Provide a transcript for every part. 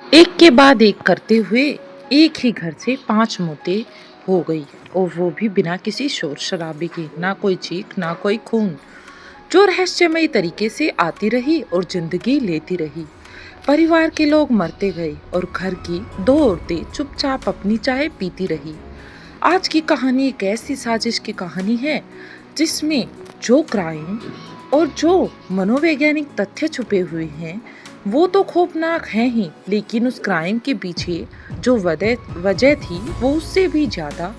एक के बाद एक करते हुए एक ही घर से 5 मौतें हो गई, और वो भी बिना किसी शोर शराबे के। ना कोई चीख, ना कोई खून, जो रहस्यमयी तरीके से आती रही और जिंदगी लेती रही। परिवार के लोग मरते गए और घर की 2 औरतें चुपचाप अपनी चाय पीती रही। आज की कहानी एक ऐसी साजिश की कहानी है जिसमें जो क्राइम और जो मनोवैज्ञानिक तथ्य छुपे हुए हैं वो तो खौफनाक हैं ही, लेकिन उस क्राइम के पीछे जो वजह थी वो उससे भी ज्यादा,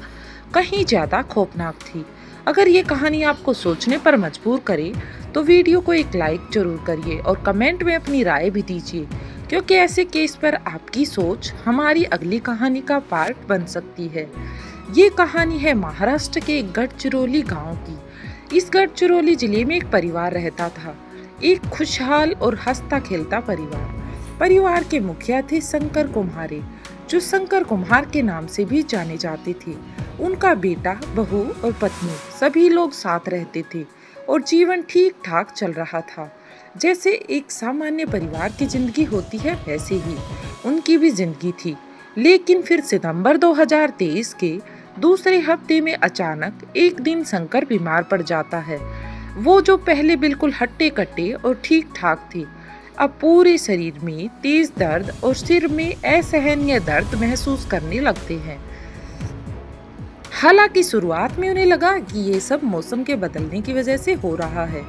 कहीं ज्यादा खौफनाक थी। अगर ये कहानी आपको सोचने पर मजबूर करे तो वीडियो को एक लाइक जरूर करिए और कमेंट में अपनी राय भी दीजिए, क्योंकि ऐसे केस पर आपकी सोच हमारी अगली कहानी का पार्ट बन सकती है। ये कहानी है महाराष्ट्र के एक गढ़चिरौली गांव की। इस गढ़चिरौली जिले में एक परिवार रहता था, एक खुशहाल और हंसता खेलता परिवार। परिवार के मुखिया थे शंकर कुम्हारे, जो शंकर कुम्हार के नाम से भी जाने जाते थे। उनका बेटा, बहू और पत्नी सभी लोग साथ रहते थे और जीवन ठीक ठाक चल रहा था। जैसे एक सामान्य परिवार की जिंदगी होती है वैसे ही उनकी भी जिंदगी थी। लेकिन फिर सितंबर 2023 के दूसरे हफ्ते में अचानक एक दिन शंकर बीमार पड़ जाता है। वो जो पहले बिल्कुल हट्टे कट्टे और ठीक ठाक थे, अब पूरे शरीर में तेज दर्द और सिर में असहनीय दर्द महसूस करने लगते हैं। हालांकि शुरुआत में उन्हें लगा कि ये सब मौसम के बदलने की वजह से हो रहा है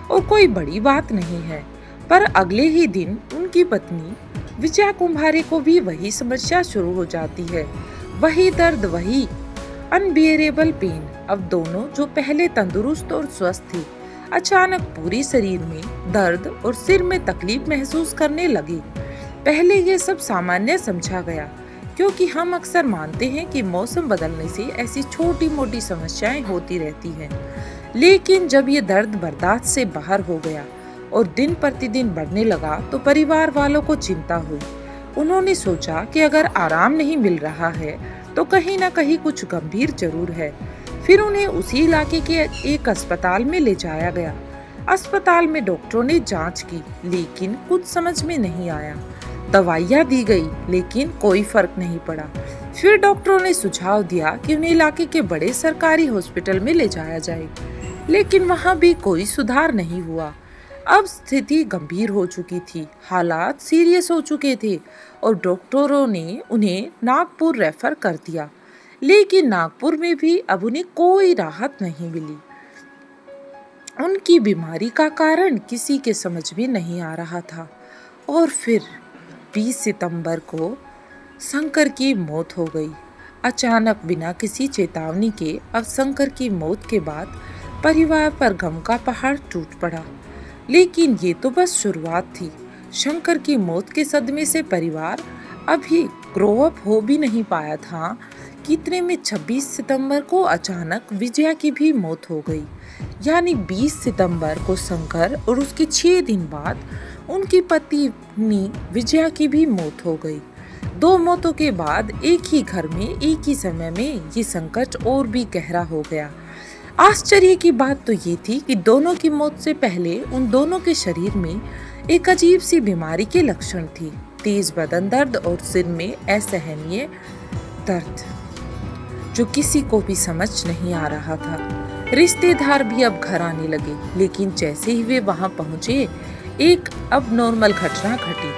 और कोई बड़ी बात नहीं है, पर अगले ही दिन उनकी पत्नी विजया कुम्हारे को भी वही समस्या शुरू हो जाती है। वही दर्द, वही अनबियरेबल पेन। अब दोनों जो पहले तंदुरुस्त और स्वस्थ थे, अचानक पूरे शरीर में दर्द और सिर में तकलीफ महसूस करने लगे। पहले ये सब सामान्य समझा गया, क्योंकि हम अक्सर मानते हैं कि मौसम बदलने से ऐसी छोटी मोटी समस्याएं होती रहती हैं। लेकिन जब ये दर्द बर्दाश्त से बाहर हो गया और दिन प्रतिदिन बढ़ने लगा तो परिवार वालों को चिंता हुई। उन्होंने सोचा कि अगर आराम नहीं मिल रहा है तो कहीं ना कहीं कुछ गंभीर जरूर है। फिर उन्हें उसी इलाके के एक अस्पताल में ले जाया गया। अस्पताल में डॉक्टरों ने जांच की, लेकिन कुछ समझ में नहीं आया। दवाइयाँ दी गई, लेकिन कोई फर्क नहीं पड़ा। फिर डॉक्टरों ने सुझाव दिया कि उन्हें इलाके के बड़े सरकारी हॉस्पिटल में ले जाया जाए, लेकिन वहाँ भी कोई सुधार नहीं हुआ। अब स्थिति गंभीर हो चुकी थी, हालात सीरियस हो चुके थे और डॉक्टरों ने उन्हें नागपुर रेफर कर दिया। लेकिन नागपुर में भी अब उन्हें कोई राहत नहीं मिली। उनकी बीमारी का कारण किसी के समझ में नहीं आ रहा था। और फिर 20 सितंबर को शंकर की मौत हो गई। अचानक, बिना किसी चेतावनी के। अब शंकर की मौत के बाद परिवार पर गम का पहाड़ टूट पड़ा। लेकिन ये तो बस शुरुआत थी। शंकर की मौत के सदमे से परिवार अभी ग्रो अप हो भी नहीं पाया था कि इतने में 26 सितंबर को अचानक विजया की भी मौत हो गई। यानी 20 सितंबर को शंकर और उसके 6 दिन बाद उनकी पत्नी विजया की भी मौत हो गई। 2 मौतों के बाद एक ही घर में एक ही समय में ये संकट और भी गहरा हो गया। आश्चर्य की बात तो ये थी कि दोनों की मौत से पहले उन दोनों के शरीर में एक अजीब सी बीमारी के लक्षण थे। तेज बदन दर्द और सिर में असहनीय दर्द, जो किसी को भी समझ नहीं आ रहा था। रिश्तेदार भी अब घर आने लगे, लेकिन जैसे ही वे वहां पहुंचे, एक अब नॉर्मल घटना घटी।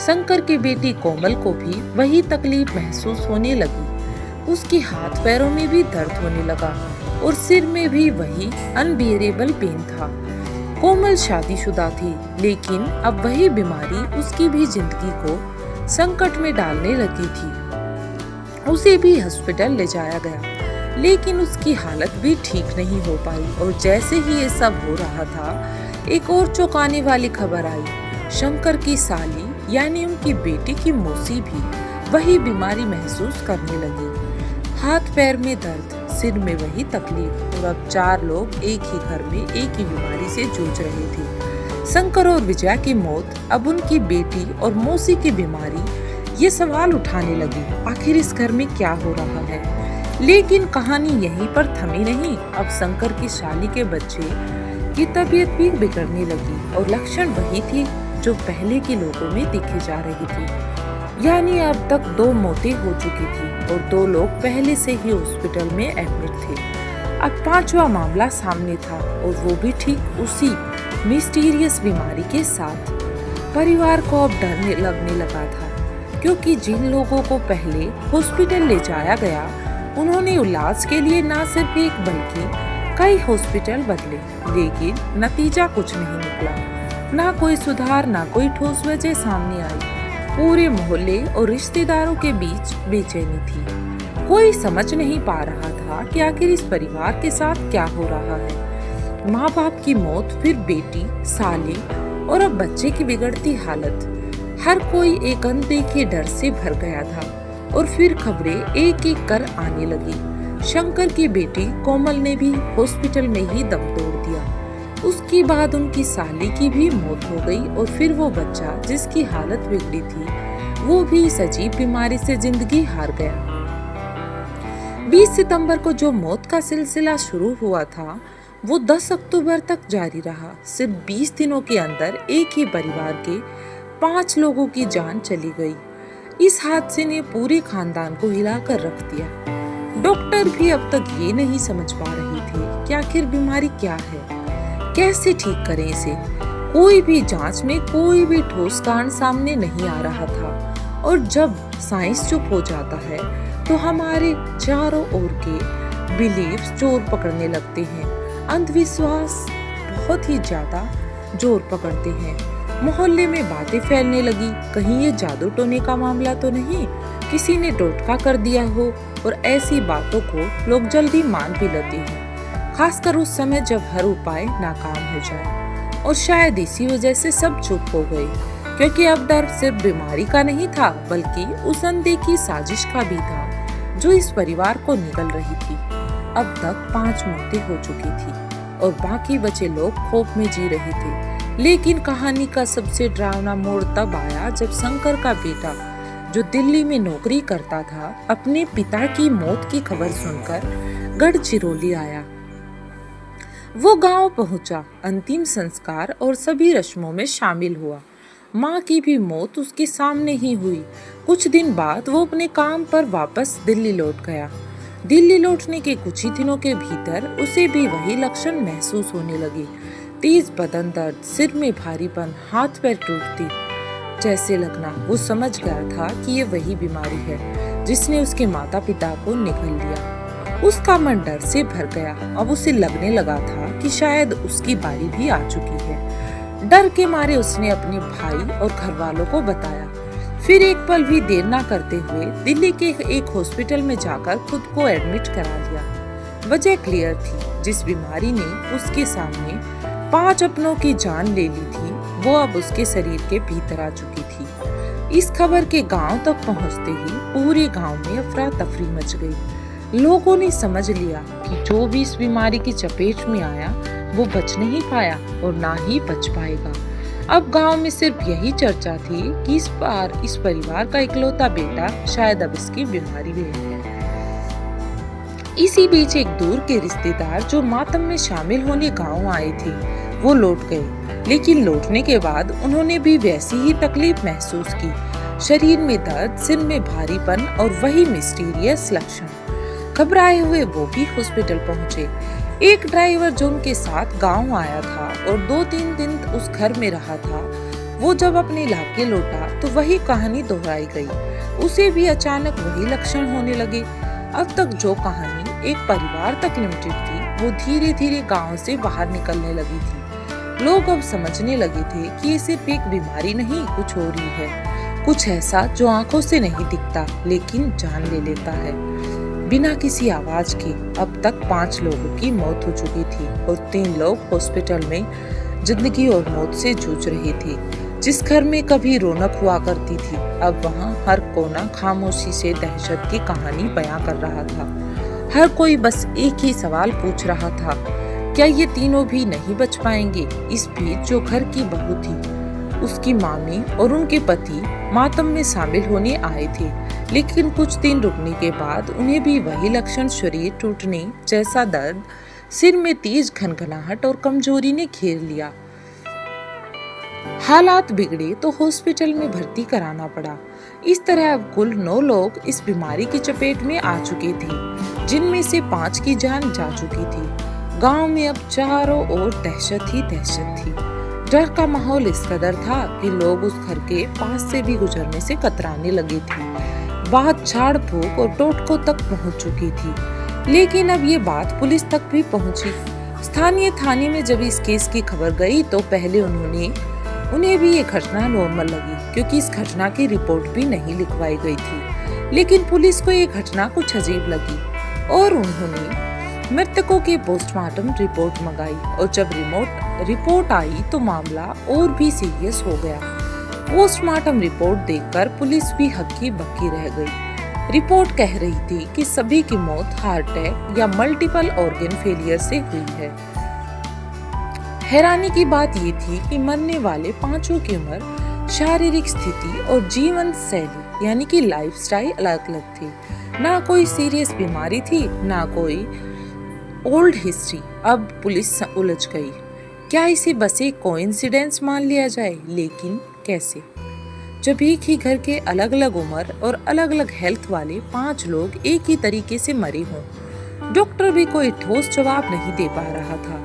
शंकर की बेटी कोमल को भी वही तकलीफ महसूस होने लगी। उसके हाथ पैरों में भी दर्द होने लगा और सिर में भी वही अनबियरेबल पेन था। कोमल शादीशुदा थी, लेकिन अब वही बीमारी उसकी भी जिंदगी को संकट में डालने लगी थी। उसे भी हॉस्पिटल ले जाया गया, लेकिन उसकी हालत भी ठीक नहीं हो पाई। और जैसे ही ये सब हो रहा था, एक और चौंकाने वाली खबर आई। शंकर की साली यानी उनकी बेटी की मौसी भी वही बीमारी महसूस करने लगी। हाथ पैर में दर्द, सिर में वही तकलीफ, और अब 4 लोग एक ही घर में एक ही बीमारी से जूझ रहे थे। शंकर और विजया की मौत, अब उनकी बेटी और मौसी की बीमारी, ये सवाल उठाने लगी, आखिर इस घर में क्या हो रहा है। लेकिन कहानी यहीं पर थमी नहीं। अब शंकर की साली के बच्चे की तबीयत भी बिगड़ने लगी और लक्षण वही थी जो पहले के लोगों में दिखे जा रही थी। यानी अब तक 2 मौतें हो चुकी थी और 2 लोग पहले से ही हॉस्पिटल में एडमिट थे। अब 5वां मामला सामने था और वो भी ठीक उसी मिस्टीरियस बीमारी के साथ। परिवार को अब डर लगने लगा था, क्योंकि जिन लोगों को पहले हॉस्पिटल ले जाया गया उन्होंने इलाज के लिए न सिर्फ एक बल्कि कई हॉस्पिटल बदले, लेकिन नतीजा कुछ नहीं निकला। ना कोई सुधार, ना कोई ठोस वजह सामने आई। पूरे मोहल्ले और रिश्तेदारों के बीच बेचैनी थी। कोई समझ नहीं पा रहा था कि आखिर इस परिवार के साथ क्या हो रहा है। माँ बाप की मौत, फिर बेटी, साली और अब बच्चे की बिगड़ती हालत। हर कोई एक अनदेखे डर से भर गया था। और फिर खबरें एक एक कर आने लगी। शंकर की बेटी कोमल ने भी हॉस्पिटल में ही दम तोड़ दिया। उसके बाद उनकी साली की भी मौत हो गई और फिर वो बच्चा जिसकी हालत बिगड़ी थी वो भी इस अजीब बीमारी से जिंदगी हार गया। 20 सितंबर को जो मौत का सिलसिला शुरू हुआ था वो 10 अक्टूबर तक जारी रहा। सिर्फ 20 दिनों के अंदर एक ही परिवार के 5 लोगों की जान चली गई। इस हादसे ने पूरे खानदान को हिलाकर रख दिया। डॉक्टर भी अब तक ये नहीं समझ पा रहे थे कि आखिर बीमारी क्या है, कैसे ठीक करें इसे। कोई भी जांच में कोई भी ठोस कारण सामने नहीं आ रहा था। और जब साइंस चुप हो जाता है तो हमारे चारों ओर के बिलीव्स जोर पकड़ने लगते हैं। अंधविश्वास बहुत ही ज्यादा जोर पकड़ते हैं। मोहल्ले में बातें फैलने लगी, कहीं ये जादू टोने का मामला तो नहीं, किसी ने टोटका कर दिया हो। और ऐसी बातों को लोग जल्दी मान भी लेते हैं, खासकर उस समय जब हर उपाय नाकाम हो जाए। और शायद इसी वजह से सब चुप हो गए, क्योंकि अब डर सिर्फ बीमारी का नहीं था बल्कि उस अनदेखी साजिश का भी था जो इस परिवार को निगल रही थी। अब तक 5 मौतें हो चुकी थी और बाकी बचे लोग खौफ में जी रहे थे। लेकिन कहानी का सबसे डरावना मोड़ तब आया जब शंकर का बेटा, जो दिल्ली में नौकरी करता था, अपने पिता की मौत की खबर सुनकर गढ़चिरौली आया। वो गांव पहुंचा, अंतिम संस्कार और सभी रस्मों में शामिल हुआ। माँ की भी मौत उसके सामने ही हुई। कुछ दिन बाद वो अपने काम पर वापस दिल्ली लौट गया। दिल्ली लौटने के कुछ ही दिनों के भीतर उसे भी वही लक्षण महसूस होने लगे। तेज बदन दर्द, सिर में भारीपन, हाथ पैर टूटती जैसे लगना। वो समझ गया था कि ये वही बीमारी है जिसने उसके माता पिता को निगल लिया। उसका मन डर से भर गया। अब उसे लगने लगा था कि शायद उसकी बारी भी आ चुकी है। डर के मारे उसने अपने भाई और घर वालों को बताया। फिर एक पल भी देर ना करते हुए दिल्ली के एक हॉस्पिटल में जाकर खुद को एडमिट करा लिया। वजह क्लियर थी, जिस बीमारी ने उसके सामने 5 अपनों की जान ले ली थी वो अब उसके शरीर के भीतर आ चुकी थी। इस खबर के गांव तक पहुंचते ही पूरे गांव में अफरा तफरी मच गई। लोगों ने समझ लिया कि जो भी इस बीमारी की चपेट में आया वो बच नहीं पाया और ना ही बच पाएगा। अब गांव में सिर्फ यही चर्चा थी कि इस बार इस परिवार का इकलौता बेटा शायद अब इसकी बीमारी में है। इसी बीच एक दूर के रिश्तेदार जो मातम में शामिल होने गांव आए थे वो लौट गए, लेकिन लौटने के बाद उन्होंने भी वैसी ही तकलीफ महसूस की। शरीर में दर्द, सिर में भारीपन और वही मिस्टीरियस लक्षण। घबराए हुए वो भी हॉस्पिटल पहुंचे। एक ड्राइवर जो उनके साथ गांव आया था और 2-3 दिन उस घर में रहा था, वो जब अपने इलाके लौटा तो वही कहानी दोहराई गई। उसे भी अचानक वही लक्षण होने लगे। अब तक जो कहानी एक परिवार तक लिमिटेड थी वो धीरे धीरे गांव से बाहर निकलने लगी थी। लोग अब समझने लगे थे कि ये सिर्फ एक बीमारी नहीं, कुछ हो रही है, कुछ ऐसा जो आंखों से नहीं दिखता लेकिन जान ले लेता है बिना किसी आवाज के। अब तक 5 लोगों की मौत हो चुकी थी और 3 लोग हॉस्पिटल में जिंदगी और मौत से जूझ रहे थे। जिस घर में कभी रौनक हुआ करती थी अब वहाँ हर कोना खामोशी से दहशत की कहानी बयां कर रहा था। हर कोई बस एक ही सवाल पूछ रहा था, क्या ये तीनों भी नहीं बच पाएंगे? इस बीच जो घर की बहू थी, उसकी मामी और उनके पति मातम में शामिल होने आए थे, लेकिन कुछ दिन रुकने के बाद उन्हें भी वही लक्षण, शरीर टूटने जैसा दर्द, सिर में तेज घनघनाहट और कमजोरी ने घेर लिया। हालात बिगड़े तो हॉस्पिटल में भर्ती कराना पड़ा। इस तरह अब कुल 9 लोग इस बीमारी की चपेट में आ चुके थे, जिनमें से 5 की जान जा चुकी थी। गांव में अब चारों ओर दहशत ही दहशत थी। डर का माहौल इस कदर था कि लोग उस घर के पास से भी गुजरने से कतराने लगे थे। बात झाड़ फूक और टोटकों तक पहुंच चुकी थी। लेकिन अब ये बात पुलिस तक भी पहुंची। स्थानीय थाने में जब इस केस की खबर गई तो पहले उन्हें भी ये घटना नॉर्मल लगी, क्योंकि इस घटना की रिपोर्ट भी नहीं लिखवाई गई थी। लेकिन पुलिस को ये घटना कुछ अजीब लगी और उन्होंने मृतकों के पोस्टमार्टम रिपोर्ट मंगाई। और जब रिपोर्ट आई तो मामला और भी सीरियस हो गया। पोस्टमार्टम रिपोर्ट देखकर पुलिस भी हक्की बक्की रह गई। रिपोर्ट कह रही थी कि सभी की मौत हार्ट अटैक या मल्टीपल ऑर्गन फेलियर से हुई है। हैरानी की बात ये थी कि मरने वाले 5 की उम्र, शारीरिक स्थिति और जीवन शैली यानी कि लाइफस्टाइल अलग अलग थी। ना कोई सीरियस बीमारी थी, ना कोई ओल्ड हिस्ट्री। अब पुलिस उलझ गई। क्या इसे बस एक कोइंसिडेंस मान लिया जाए? लेकिन कैसे, जब एक ही घर के अलग अलग उम्र और अलग अलग हेल्थ वाले 5 लोग एक ही तरीके से मरे हों? डॉक्टर भी कोई ठोस जवाब नहीं दे पा रहा था।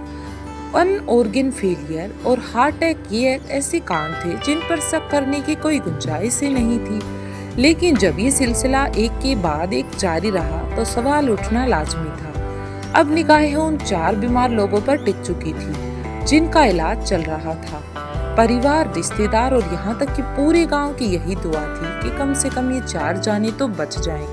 ऑर्गन फेलियर और हार्ट अटैक ये ऐसे कारण थे जिन पर शक करने की कोई गुंजाइश ही नहीं थी। लेकिन जब ये सिलसिला एक के बाद एक जारी रहा तो सवाल उठना लाजमी था। अब निगाहें उन 4 बीमार लोगों पर टिक चुकी थी जिनका इलाज चल रहा था। परिवार, रिश्तेदार और यहाँ तक कि पूरे गांव की यही दुआ थी कि कम से कम ये 4 जाने तो बच जाएं।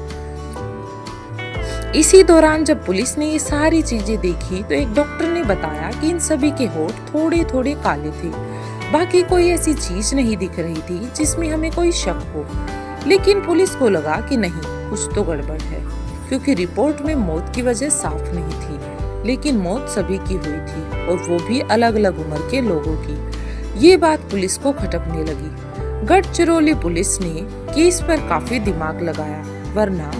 इसी दौरान जब पुलिस ने ये सारी चीजें देखी तो एक डॉक्टर ने बताया कि इन सभी के होंठ थोड़े थोड़े काले थे। बाकी कोई ऐसी चीज नहीं दिख रही थी जिसमें हमें कोई शक हो। लेकिन पुलिस को लगा कि नहीं, कुछ तो गड़बड़ है, क्योंकि रिपोर्ट में मौत की वजह साफ नहीं थी। लेकिन मौत सभी की हुई थी और वो भी अलग अलग उम्र के लोगों की। ये बात पुलिस को खटकने लगी। गढ़चिरौली पुलिस ने केस पर काफी दिमाग लगाया, वरना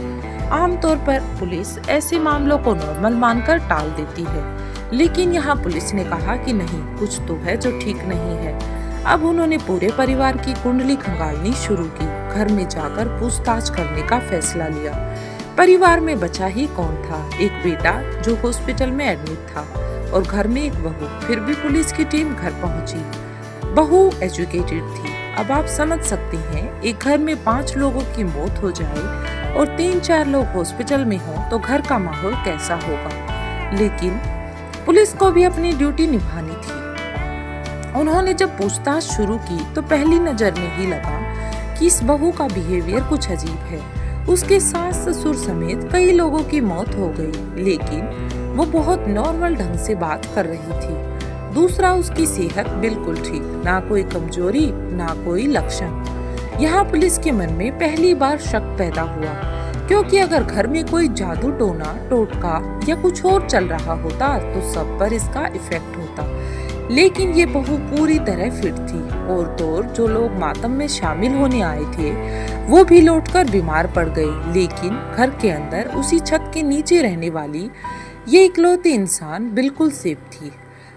आमतौर पर पुलिस ऐसे मामलों को नॉर्मल मानकर टाल देती है। लेकिन यहाँ पुलिस ने कहा कि नहीं, कुछ तो है जो ठीक नहीं है। अब उन्होंने पूरे परिवार की कुंडली खंगालनी शुरू की। घर में जाकर पूछताछ करने का फैसला लिया। परिवार में बचा ही कौन था? एक बेटा जो हॉस्पिटल में एडमिट था और घर में एक बहू। फिर भी पुलिस की टीम घर पहुंची। बहू एजुकेटेड थी। अब आप समझ सकते हैं, एक घर में 5 लोगों की मौत हो जाए और 3-4 लोग हॉस्पिटल में हों तो घर का माहौल कैसा होगा। लेकिन पुलिस को भी अपनी ड्यूटी निभानी थी। उन्होंने जब पूछताछ शुरू की तो पहली नजर में ही लगा कि इस बहू का बिहेवियर कुछ अजीब है। उसके सास ससुर समेत कई लोगों की मौत हो गई, लेकिन वो बहुत नॉर्मल ढंग से बात कर रही थी। दूसरा, उसकी सेहत बिल्कुल ठीक, ना कोई कमजोरी, ना कोई लक्षण। यहाँ पुलिस के मन में पहली बार शक पैदा हुआ, क्योंकि अगर घर में कोई जादू टोना, टोटका या कुछ और चल रहा होता तो सब पर इसका इफेक्ट होता। लेकिन ये बहू पूरी तरह फिट थी और तो जो लोग मातम में शामिल होने आए थे वो भी लौटकर बीमार पड़ गए। लेकिन घर के अंदर उसी छत के नीचे रहने वाली ये इकलौती इंसान बिल्कुल सेफ थी।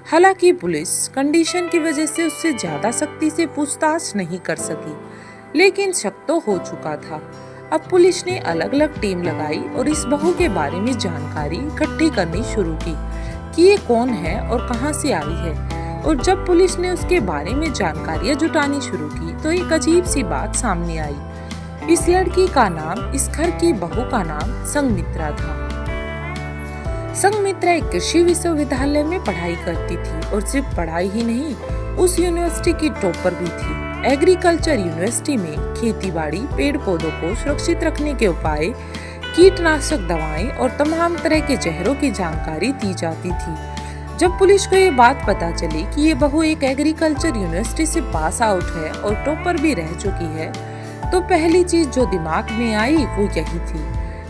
हालांकि पुलिस कंडीशन की वजह से उससे ज्यादा सख्ती से पूछताछ नहीं कर सकी, लेकिन शक तो हो चुका था। अब पुलिस ने अलग अलग टीम लगाई और इस बहू के बारे में जानकारी इकट्ठी करनी शुरू की कि ये कौन है और कहां से आई है। और जब पुलिस ने उसके बारे में जानकारियां जुटानी शुरू की तो एक अजीब सी बात सामने आई। इस लड़की का नाम, इस घर की बहू का नाम संगमित्रा था। संगमित्रा एक कृषि विश्वविद्यालय में पढ़ाई करती थी और सिर्फ पढ़ाई ही नहीं, उस यूनिवर्सिटी की टॉपर भी थी। एग्रीकल्चर यूनिवर्सिटी में खेतीबाड़ी, पेड़ पौधों को सुरक्षित रखने के उपाय, कीटनाशक दवाएं और तमाम तरह के जहरों की जानकारी दी जाती थी। जब पुलिस को ये बात पता चली कि ये बहू एक एग्रीकल्चर यूनिवर्सिटी से पास आउट है और टॉपर भी रह चुकी है, तो पहली चीज जो दिमाग में आई वो यही थी,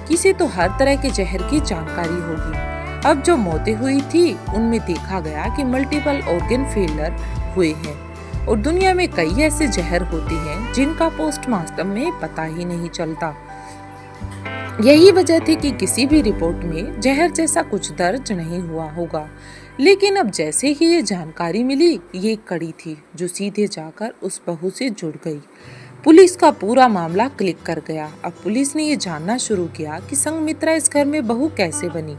किसी तो हर तरह के जहर की जानकारी होगी। अब जो मौतें हुई थी उनमें देखा गया कि मल्टीपल ऑर्गन फेलियर हुए हैं और दुनिया में कई ऐसे जहर होते हैं जिनका पोस्टमार्टम में पता ही नहीं चलता। यही वजह थी कि किसी भी रिपोर्ट में जहर जैसा कुछ दर्ज नहीं हुआ होगा। लेकिन अब जैसे ही ये जानकारी मिली, ये कड़ी थी जो सीधे जाकर उस बहू से जुड़ गई। पुलिस का पूरा मामला क्लिक कर गया। अब पुलिस ने ये जानना शुरू किया कि संघमित्रा इस घर में बहू कैसे बनी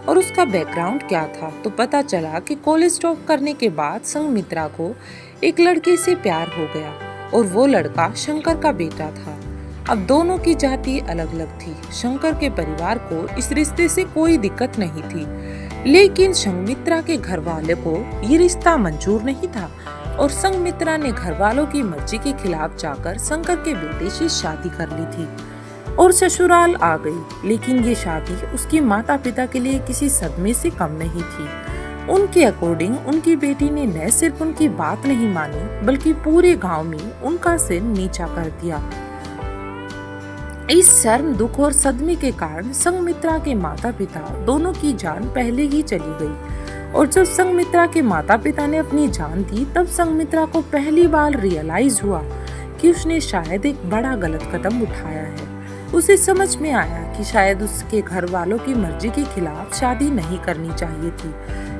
और उसका बैकग्राउंड क्या था। तो पता चला कि कॉलेज ड्रॉप करने के बाद संघमित्रा को एक लड़के से प्यार हो गया और वो लड़का शंकर का बेटा था। अब दोनों की जाति अलग अलग थी। शंकर के परिवार को इस रिश्ते से कोई दिक्कत नहीं थी, लेकिन संघमित्रा के घर वाले को ये रिश्ता मंजूर नहीं था और संघमित्रा ने घर वालों की मर्जी के खिलाफ जाकर शंकर के बेटे से शादी कर ली थी और ससुराल आ गई। लेकिन ये शादी उसके माता पिता के लिए किसी सदमे से कम नहीं थी। उनके अकॉर्डिंग उनकी बेटी ने न सिर्फ उनकी बात नहीं मानी बल्कि पूरे गांव में उनका सिर नीचा कर दिया। इस शर्म, दुख और सदमे के कारण संघमित्रा के माता पिता दोनों की जान पहले ही चली गई और जब संघमित्रा के माता पिता ने अपनी जान दी तब संघमित्रा को पहली बार रियलाइज हुआ कि उसने शायद एक बड़ा गलत कदम उठाया है। उसे समझ में आया कि शायद उसके घर वालों की मर्जी के खिलाफ शादी नहीं करनी चाहिए थी,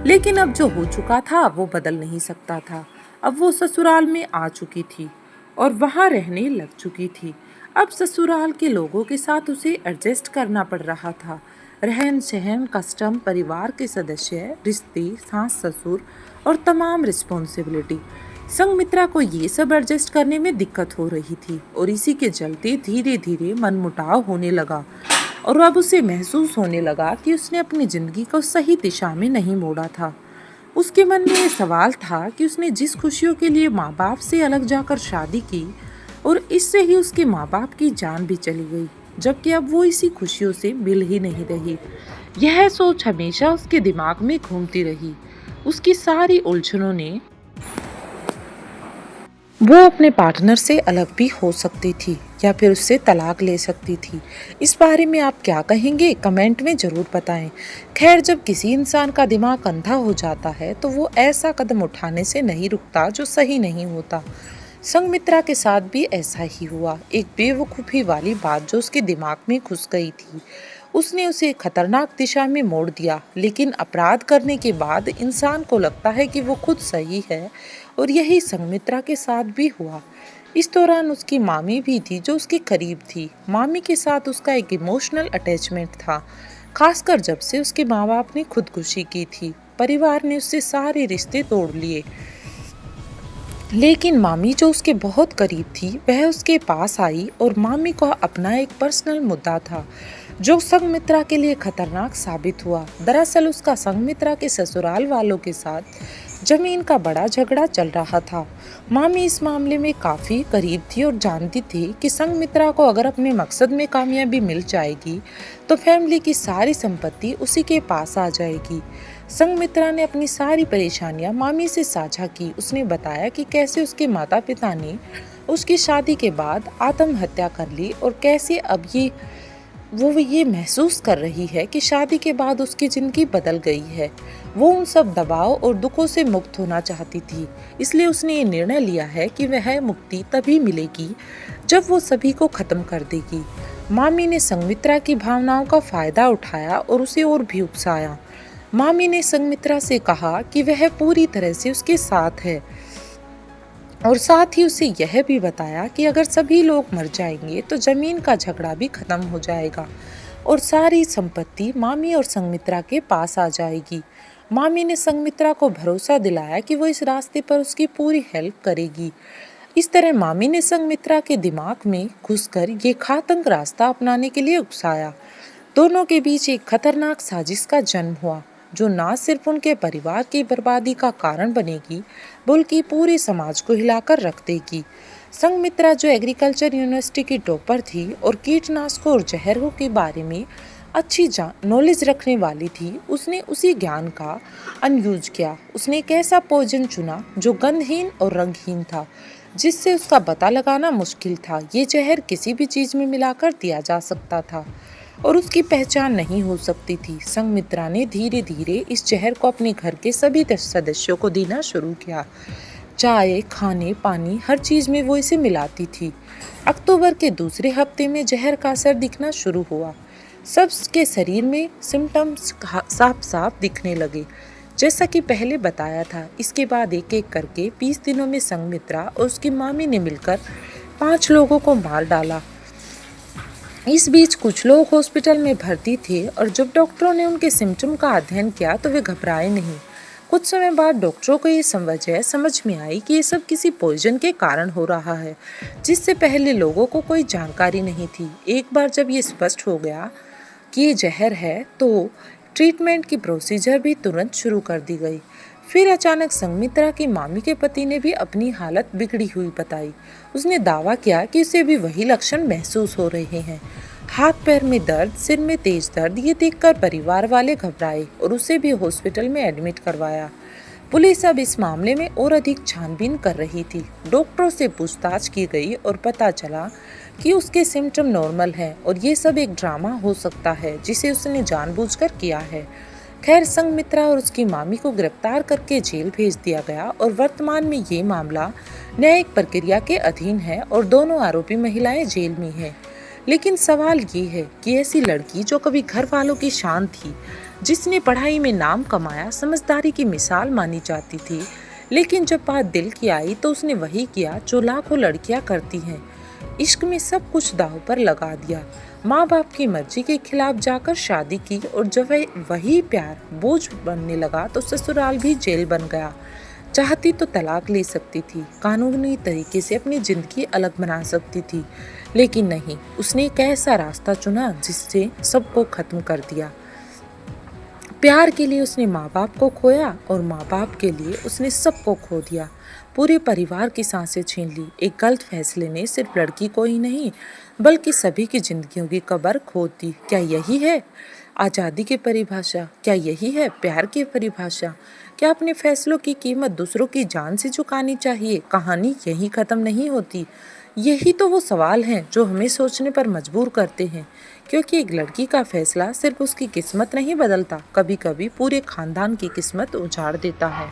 लेकिन अब जो हो चुका था वो बदल नहीं सकता था। अब वो ससुराल में आ चुकी थी और वहाँ रहने लग चुकी थी। अब ससुराल के लोगों के साथ उसे एडजस्ट करना पड़ रहा था। रहन सहन, कस्टम, परिवार के सदस्य, रिश्ते, सास ससुर और तमाम रिस्पॉन्सिबिलिटी। संघमित्रा को ये सब एडजस्ट करने में दिक्कत हो रही थी और इसी के चलते धीरे धीरे मनमुटाव होने लगा और अब उसे महसूस होने लगा कि उसने अपनी जिंदगी को सही दिशा में नहीं मोड़ा था। उसके मन में ये सवाल था कि उसने जिस खुशियों के लिए माँ बाप से अलग जाकर शादी की और इससे ही उसके माँ बाप की जान भी चली गई, जबकि अब वो इसी खुशियों से मिल ही नहीं रही। यह सोच हमेशा उसके दिमाग में घूमती रही। उसकी सारी उलझनों ने वो अपने पार्टनर से अलग भी हो सकती थी या फिर उससे तलाक ले सकती थी। इस बारे में आप क्या कहेंगे, कमेंट में ज़रूर बताएं। खैर, जब किसी इंसान का दिमाग अंधा हो जाता है तो वो ऐसा कदम उठाने से नहीं रुकता जो सही नहीं होता। संघमित्रा के साथ भी ऐसा ही हुआ। एक बेवकूफ़ी वाली बात जो उसके दिमाग में घुस गई थी, उसने उसे खतरनाक दिशा में मोड़ दिया। लेकिन अपराध करने के बाद इंसान को लगता है कि वो खुद सही है और यही संघमित्रा के साथ भी हुआ। इस दौरान उसकी मामी भी थी जो उसके करीब थी। मामी के साथ उसका एक इमोशनल अटैचमेंट था, खासकर जब से उसके माँ बाप ने खुदकुशी की थी। परिवार ने उससे सारे रिश्ते तोड़ लिए, लेकिन मामी जो उसके बहुत करीब थी वह उसके पास आई और मामी को अपना एक पर्सनल मुद्दा था जो संघमित्रा के लिए खतरनाक साबित हुआ। दरअसल उसका संघमित्रा के ससुराल वालों के साथ जमीन का बड़ा झगड़ा चल रहा था। मामी इस मामले में काफ़ी करीब थी और जानती थी कि संघमित्रा को अगर अपने मकसद में कामयाबी मिल जाएगी तो फैमिली की सारी संपत्ति उसी के पास आ जाएगी। संघमित्रा ने अपनी सारी परेशानियां मामी से साझा की। उसने बताया कि कैसे उसके माता पिता ने उसकी शादी के बाद आत्महत्या कर ली और कैसे अब वो ये महसूस कर रही है कि शादी के बाद उसकी ज़िंदगी बदल गई है। वो उन सब दबाव और दुखों से मुक्त होना चाहती थी, इसलिए उसने ये निर्णय लिया है कि वह मुक्ति तभी मिलेगी जब वो सभी को ख़त्म कर देगी। मामी ने संघमित्रा की भावनाओं का फ़ायदा उठाया और उसे और भी उकसाया। मामी ने संघमित्रा से कहा कि वह पूरी तरह से उसके साथ है और साथ ही उसे यह भी बताया कि अगर सभी लोग मर जाएंगे तो जमीन का झगड़ा भी खत्म हो जाएगा और सारी संपत्ति मामी और संघमित्रा के पास आ जाएगी। मामी ने संघमित्रा को भरोसा दिलाया कि वो इस रास्ते पर उसकी पूरी हेल्प करेगी। इस तरह मामी ने संघमित्रा के दिमाग में घुसकर ये घातक रास्ता अपनाने के लिए उकसाया। दोनों के बीच एक खतरनाक साजिश का जन्म हुआ जो न सिर्फ उनके परिवार की बर्बादी का कारण बनेगी बल्कि पूरे समाज को हिलाकर रख देगी। संघमित्रा जो एग्रीकल्चर यूनिवर्सिटी की टॉपर थी और कीटनाशकों और जहरों के बारे में अच्छी नॉलेज रखने वाली थी, उसने उसी ज्ञान का अनयूज किया। उसने एक ऐसा पॉइजन चुना जो गंधहीन और रंगहीन था, जिससे उसका पता लगाना मुश्किल था। ये जहर किसी भी चीज़ में मिलाकर दिया जा सकता था और उसकी पहचान नहीं हो सकती थी। संघमित्रा ने धीरे धीरे इस जहर को अपने घर के सभी सदस्यों को देना शुरू किया। चाय, खाने, पानी, हर चीज़ में वो इसे मिलाती थी। अक्टूबर के दूसरे हफ्ते में जहर का असर दिखना शुरू हुआ। सबके शरीर में सिम्टम्स साफ साफ दिखने लगे, जैसा कि पहले बताया था। इसके बाद एक एक करके 20 दिनों में संघमित्रा और उसकी मामी ने मिलकर 5 लोगों को मार डाला। इस बीच कुछ लोग हॉस्पिटल में भर्ती थे और जब डॉक्टरों ने उनके सिम्टम का अध्ययन किया तो वे घबराए नहीं। कुछ समय बाद डॉक्टरों को ये वजह समझ में आई कि ये सब किसी पॉइजन के कारण हो रहा है, जिससे पहले लोगों को कोई जानकारी नहीं थी। एक बार जब ये स्पष्ट हो गया कि ये जहर है तो ट्रीटमेंट की प्रोसीजर भी तुरंत शुरू कर दी गई। फिर अचानक संगमित्रा की मामी के पति ने भी अपनी हालत बिगड़ी हुई बताई। उसने दावा किया कि उसे भी वही लक्षण महसूस हो रहे हैं, हाथ पैर में दर्द, सिर में तेज दर्द। ये देखकर परिवार वाले घबराए और उसे भी हॉस्पिटल में एडमिट करवाया। पुलिस अब इस मामले में और अधिक छानबीन कर रही थी। डॉक्टरों से पूछताछ की गई और पता चला कि उसके सिम्टम नॉर्मल हैं और ये सब एक ड्रामा हो सकता है जिसे उसने जानबूझकर किया है। खैर, संगमित्रा और उसकी मामी को गिरफ्तार करके जेल भेज दिया गया और वर्तमान में ये मामला न्यायिक प्रक्रिया के अधीन है और दोनों आरोपी महिलाएं जेल में हैं। लेकिन सवाल ये है कि ऐसी लड़की जो कभी घर वालों की शान थी, जिसने पढ़ाई में नाम कमाया, समझदारी की मिसाल मानी जाती थी, लेकिन जब बात दिल की आई तो उसने वही किया जो लाखों लड़कियां करती हैं। इश्क में सब कुछ दांव पर लगा दिया, माँ बाप की मर्जी के खिलाफ जाकर शादी की और जब वही प्यार बोझ बनने लगा तो ससुराल भी जेल बन गया। चाहती तो तलाक ले सकती थी, कानूनी तरीके से अपनी जिंदगी अलग बना सकती थी, लेकिन नहीं, उसने एक ऐसा रास्ता चुना जिससे सबको खत्म कर दिया। प्यार के लिए उसने माँ बाप को खोया और माँ बाप के लिए उसने सबको खो दिया। पूरे परिवार की सांसें छीन ली। एक गलत फैसले ने सिर्फ लड़की को ही नहीं बल्कि सभी की जिंदगियों की कब्र खोद दी। क्या यही है आज़ादी की परिभाषा? क्या यही है प्यार की परिभाषा? क्या अपने फैसलों की कीमत दूसरों की जान से चुकानी चाहिए? कहानी यहीं ख़त्म नहीं होती। यही तो वो सवाल हैं जो हमें सोचने पर मजबूर करते हैं, क्योंकि एक लड़की का फैसला सिर्फ उसकी किस्मत नहीं बदलता, कभी कभी पूरे खानदान की किस्मत उजाड़ देता है।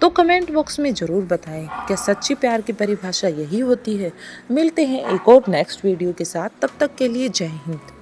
तो कमेंट बॉक्स में ज़रूर बताएं, क्या सच्ची प्यार की परिभाषा यही होती है? मिलते हैं एक और नेक्स्ट वीडियो के साथ, तब तक के लिए जय हिंद।